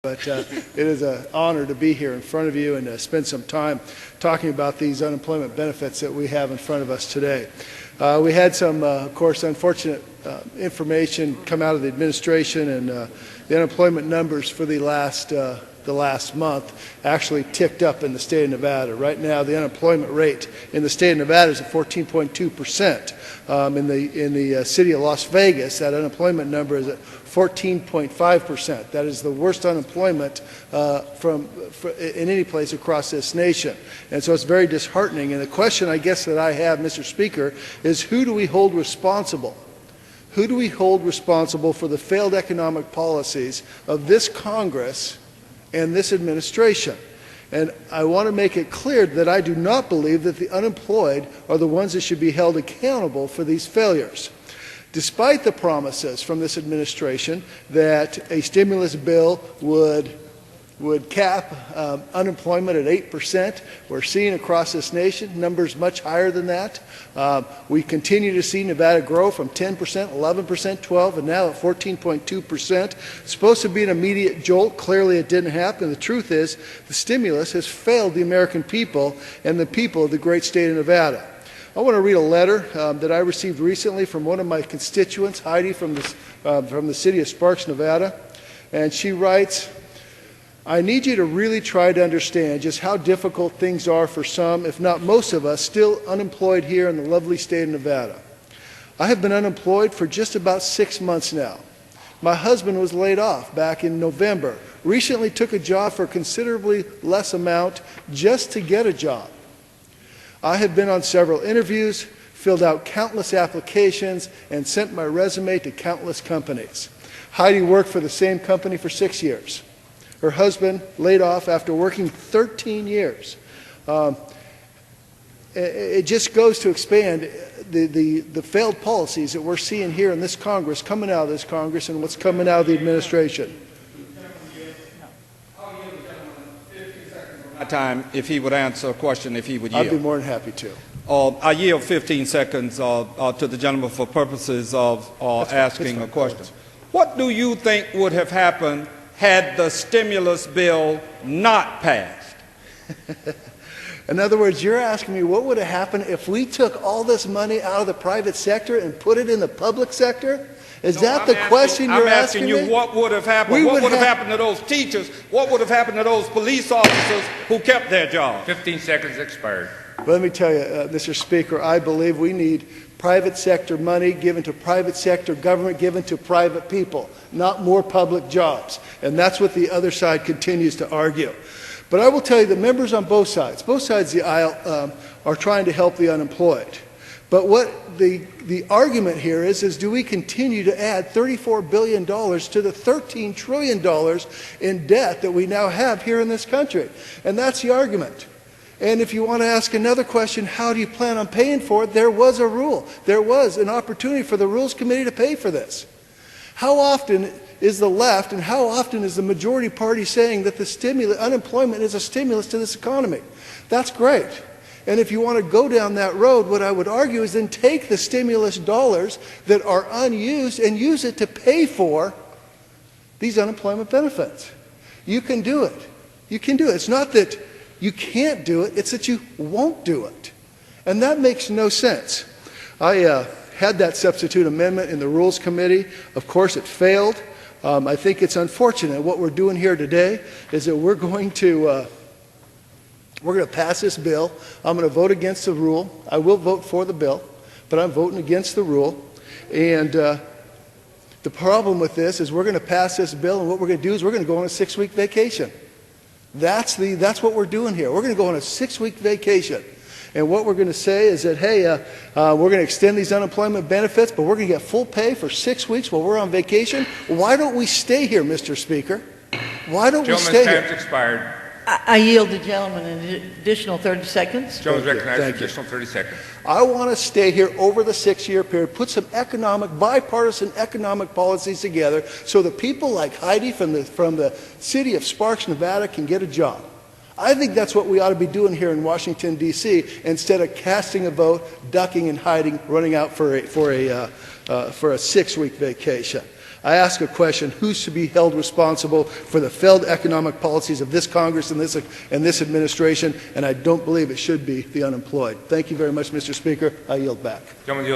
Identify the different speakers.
Speaker 1: But it is an honor to be here in front of you and spend some time talking about these unemployment benefits that we have in front of us today. We had some, of course, unfortunate information come out of the administration, and the unemployment numbers for the last month actually ticked up in the state of Nevada. Right now, the unemployment rate in the state of Nevada is at 14.2%. In the city of Las Vegas, that unemployment number is at 14.5%. That is the worst unemployment in any place across this nation. And so it's very disheartening. And the question, I guess, that I have, Mr. Speaker, is who do we hold responsible? Who do we hold responsible for the failed economic policies of this Congress and this administration? And I want to make it clear that I do not believe that the unemployed are the ones that should be held accountable for these failures. Despite the promises from this administration that a stimulus bill would cap unemployment at 8%, we're seeing across this nation numbers much higher than that. We continue to see Nevada grow from 10%, 11%, 12%, and now at 14.2%. It's supposed to be an immediate jolt. Clearly it didn't happen. The truth is the stimulus has failed the American people and the people of the great state of Nevada. I want to read a letter that I received recently from one of my constituents, Heidi, from the city of Sparks, Nevada. And she writes, "I need you to really try to understand just how difficult things are for some, if not most of us, still unemployed here in the lovely state of Nevada. I have been unemployed for just about 6 months now. My husband was laid off back in November, recently took a job for a considerably less amount just to get a job. I have been on several interviews, filled out countless applications, and sent my resume to countless companies. Heidi worked for the same company for 6 years. Her husband laid off after working 13 years. It just goes to expand the failed policies that we're seeing here in this Congress, coming out of this Congress, and what's coming out of the administration.
Speaker 2: Time, if he would answer a question, if he would yield.
Speaker 1: I'd be more than happy to.
Speaker 2: I yield 15 seconds to the gentleman for purposes of asking a question. What do you think would have happened had the stimulus bill not passed?
Speaker 1: In other words, you're asking me what would have happened if we took all this money out of the private sector and put it in the public sector? Is that the question you're asking me?
Speaker 2: I'm asking you what would have happened. What would have happened to those teachers? What would have happened to those police officers who kept their jobs?
Speaker 3: 15 seconds expired.
Speaker 1: Let me tell you, Mr. Speaker, I believe we need private sector money given to private sector government given to private people, not more public jobs. And that's what the other side continues to argue. But I will tell you that members on both sides of the aisle are trying to help the unemployed. But what the argument here is do we continue to add $34 billion to the $13 trillion in debt that we now have here in this country? And that's the argument. And if you want to ask another question, how do you plan on paying for it? There was a rule. There was an opportunity for the Rules Committee to pay for this. How often is the left and how often is the majority party saying that the unemployment is a stimulus to this economy? That's great. And if you want to go down that road, what I would argue is then take the stimulus dollars that are unused and use it to pay for these unemployment benefits. You can do it. You can do it. It's not that you can't do it, it's that you won't do it. And that makes no sense. I had that substitute amendment in the Rules Committee. Of course, it failed. I think it's unfortunate. What we're doing here today is that we're going to pass this bill. I'm going to vote against the rule. I will vote for the bill, but I'm voting against the rule. And the problem with this is we're going to pass this bill, and what we're going to do is we're going to go on a 6-week vacation. That's what we're doing here. We're going to go on a 6-week vacation. And what we're going to say is that, hey, we're going to extend these unemployment benefits, but we're going to get full pay for 6 weeks while we're on vacation. Why don't we stay here, Mr. Speaker? Why don't we stay here?
Speaker 3: Gentleman's time's expired.
Speaker 4: I yield the gentleman an additional 30 seconds.
Speaker 3: Gentleman's recognized for additional 30 seconds.
Speaker 1: I want to stay here over the 6-year period, put some bipartisan economic policies together so that people like Heidi from the city of Sparks, Nevada can get a job. I think that's what we ought to be doing here in Washington, D.C., instead of casting a vote, ducking and hiding, running out for a 6-week vacation. I ask a question: who should be held responsible for the failed economic policies of this Congress and this administration? And I don't believe it should be the unemployed. Thank you very much, Mr. Speaker. I yield back.
Speaker 3: Gentleman yields